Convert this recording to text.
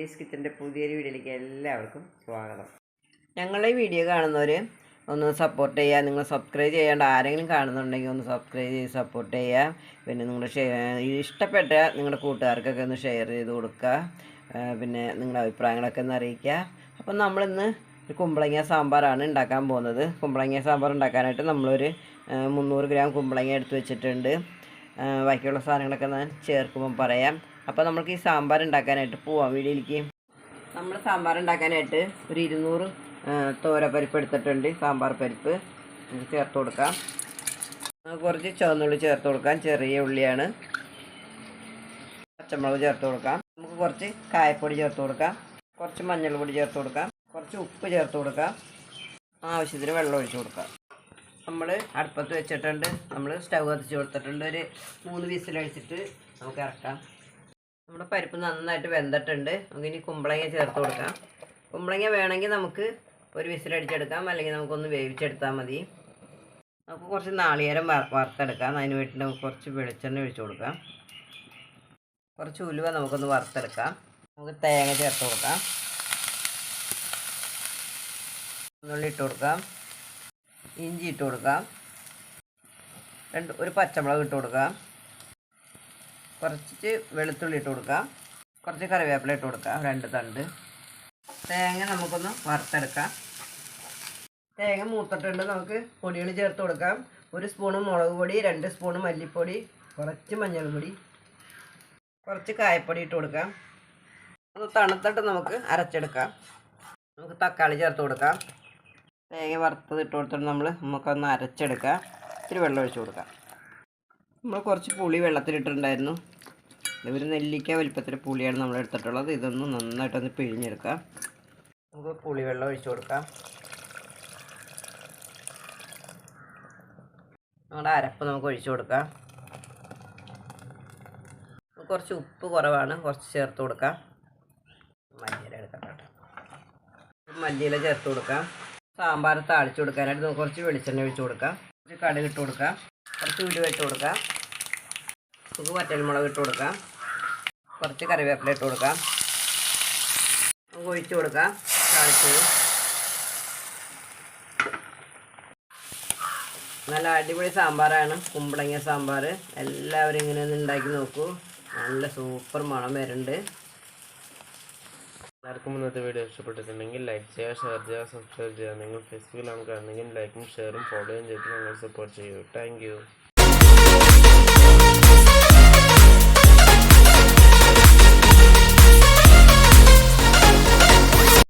ഷെമീസ് കിച്ചൻ്റെ പുതിയൊരു വീഡിയോയിലേക്ക് എല്ലാവർക്കും സ്വാഗതം. ഞങ്ങളുടെ ഈ വീഡിയോ കാണുന്നവർ ഒന്ന് സപ്പോർട്ട് ചെയ്യുക. നിങ്ങൾ സബ്സ്ക്രൈബ് ചെയ്യാണ്ട് ആരെങ്കിലും കാണുന്നുണ്ടെങ്കിൽ ഒന്ന് സബ്സ്ക്രൈബ് ചെയ്ത് സപ്പോർട്ട് ചെയ്യുക. പിന്നെ നിങ്ങളുടെ ഇഷ്ടപ്പെട്ട നിങ്ങളുടെ കൂട്ടുകാർക്കൊക്കെ ഒന്ന് ഷെയർ ചെയ്ത് കൊടുക്കുക. പിന്നെ നിങ്ങളുടെ അഭിപ്രായങ്ങളൊക്കെ ഒന്ന് അറിയിക്കുക. അപ്പം നമ്മളിന്ന് ഒരു കുമ്പളങ്ങ സാമ്പാറാണ് ഉണ്ടാക്കാൻ പോകുന്നത്. കുമ്പളങ്ങ സാമ്പാർ ഉണ്ടാക്കാനായിട്ട് നമ്മളൊരു 300 ഗ്രാം കുമ്പളങ്ങ എടുത്ത് വെച്ചിട്ടുണ്ട്. ബാക്കിയുള്ള സാധനങ്ങളൊക്കെ ഞാൻ ചേർക്കുമ്പം പറയാം. അപ്പോൾ നമുക്ക് ഈ സാമ്പാർ ഉണ്ടാക്കാനായിട്ട് പോവാം വീഡിയോയിലേക്ക്. നമ്മൾ സാമ്പാർ ഉണ്ടാക്കാനായിട്ട് ഒരു 200 തോരപ്പരിപ്പ് എടുത്തിട്ടുണ്ട്. സാമ്പാർ പരിപ്പ് ചേർത്ത് കൊടുക്കാം. കുറച്ച് ചുവന്നുള്ളി ചേർത്ത് കൊടുക്കാം. ചെറിയ ഉള്ളിയാണ്. പച്ചമുളക് ചേർത്ത് കൊടുക്കാം. നമുക്ക് കുറച്ച് കായപ്പൊടി ചേർത്ത് കൊടുക്കാം. കുറച്ച് മഞ്ഞൾപ്പൊടി ചേർത്ത് കൊടുക്കാം. കുറച്ച് ഉപ്പ് ചേർത്ത് കൊടുക്കാം. ആവശ്യത്തിന് വെള്ളം ഒഴിച്ച് കൊടുക്കാം. നമ്മൾ അടുപ്പത്ത് വെച്ചിട്ടുണ്ട്. നമ്മൾ സ്റ്റൗ കത്തിച്ച് കൊടുത്തിട്ടുണ്ട്. ഒരു 3 വിസിലടിച്ചിട്ട് നമുക്ക് ഇറക്കാം. നമ്മുടെ പരിപ്പ് നന്നായിട്ട് വെന്തിട്ടുണ്ട്. നമുക്കിനി കുമ്പളങ്ങ ചേർത്ത് കൊടുക്കാം. കുമ്പളങ്ങ വേണമെങ്കിൽ നമുക്ക് ഒരു വിസിലടിച്ചെടുക്കാം, അല്ലെങ്കിൽ നമുക്കൊന്ന് വേവിച്ചെടുത്താൽ മതി. നമുക്ക് കുറച്ച് നാളികേരം വറുത്തെടുക്കാം. അതിന് വേണ്ടി നമുക്ക് കുറച്ച് വെളിച്ചെണ്ണ ഒഴിച്ച് കൊടുക്കാം. കുറച്ച് ഉലുവ നമുക്കൊന്ന് വറുത്തെടുക്കാം. നമുക്ക് തേങ്ങ ചേർത്ത് കൊടുക്കാം. ഉള്ളി ഇട്ട് കൊടുക്കാം. ഇഞ്ചി ഇട്ട് കൊടുക്കാം. ഒരു പച്ചമുളക് ഇട്ട് കൊടുക്കാം. കുറച്ച് വെളുത്തുള്ളി ഇട്ട് കൊടുക്കാം. കുറച്ച് കറിവേപ്പില ഇട്ട് കൊടുക്കാം. 2 തണ്ട്. തേങ്ങ നമുക്കൊന്ന് വറുത്തെടുക്കാം. തേങ്ങ മൂത്തിട്ടുണ്ട്. നമുക്ക് പൊടികൾ ചേർത്ത് കൊടുക്കാം. 1 സ്പൂണ് മുളക് പൊടി, 2 സ്പൂണ് മല്ലിപ്പൊടി, കുറച്ച് മഞ്ഞൾപ്പൊടി, കുറച്ച് കായപ്പൊടി ഇട്ട് കൊടുക്കാം. ഒന്ന് തണുത്തിട്ട് നമുക്ക് അരച്ചെടുക്കാം. നമുക്ക് തക്കാളി ചേർത്ത് കൊടുക്കാം. തേങ്ങ വറുത്തത് ഇട്ട് കൊടുത്തിട്ട് നമുക്കൊന്ന് അരച്ചെടുക്കാം. ഇത്തിരി വെള്ളം ഒഴിച്ച് കൊടുക്കാം. നമ്മൾ കുറച്ച് പുളി വെള്ളത്തിലിട്ടിട്ടുണ്ടായിരുന്നു. ഒരു നെല്ലിക്ക വലിപ്പത്തിൽ പുളിയാണ് നമ്മൾ എടുത്തിട്ടുള്ളത്. ഇതൊന്ന് നന്നായിട്ടൊന്ന് പിഴിഞ്ഞെടുക്കാം. നമുക്ക് പുളി വെള്ളം ഒഴിച്ച് കൊടുക്കാം. നമ്മുടെ അരപ്പ് നമുക്ക് ഒഴിച്ച് കൊടുക്കാം. കുറച്ച് ഉപ്പ് കുറവാണ്, കുറച്ച് ചേർത്ത് കൊടുക്കാം. മല്ലിയില എടുക്കാം കേട്ടോ. മല്ലിയില ചേർത്ത് കൊടുക്കാം. സാമ്പാർ താളിച്ച് കൊടുക്കാനായിട്ട് നമുക്ക് കുറച്ച് വെളിച്ചെണ്ണ ഒഴിച്ച് കൊടുക്കാം. കുറച്ച് കടുക് ഇട്ട് കൊടുക്കാം. കുറച്ച് ഉലുവ ഇട്ട് കൊടുക്കാം. നമുക്ക് വറ്റൽമുളക് ഇട്ട് കൊടുക്കാം. കുറച്ച് കറിവേപ്പില ഇട്ട് കൊടുക്കാം. നമുക്ക് ഒഴിച്ച് കൊടുക്കാം. താളിച്ചത് നല്ല അടിപൊളി സാമ്പാറാണ്, കുമ്പളങ്ങ സാമ്പാർ. എല്ലാവരും ഇങ്ങനെ ഒന്ന് ഉണ്ടാക്കി നോക്കൂ. നല്ല സൂപ്പർ മണം വരുന്നുണ്ട്. എല്ലാവർക്കും ഇന്നത്തെ വീഡിയോ ഇഷ്ടപ്പെട്ടിട്ടുണ്ടെങ്കിൽ ലൈക്ക് ചെയ്യുക, ഷെയർ ചെയ്യുക, സബ്സ്ക്രൈബ് ചെയ്യുക. നിങ്ങൾ ഫേസ്ബുക്കിലാണ് കാണുന്നെങ്കിൽ ലൈക്കും ഷെയറും ഫോളോയും ചെയ്ത് ഞങ്ങൾ സപ്പോർട്ട് ചെയ്യൂ. Thank you.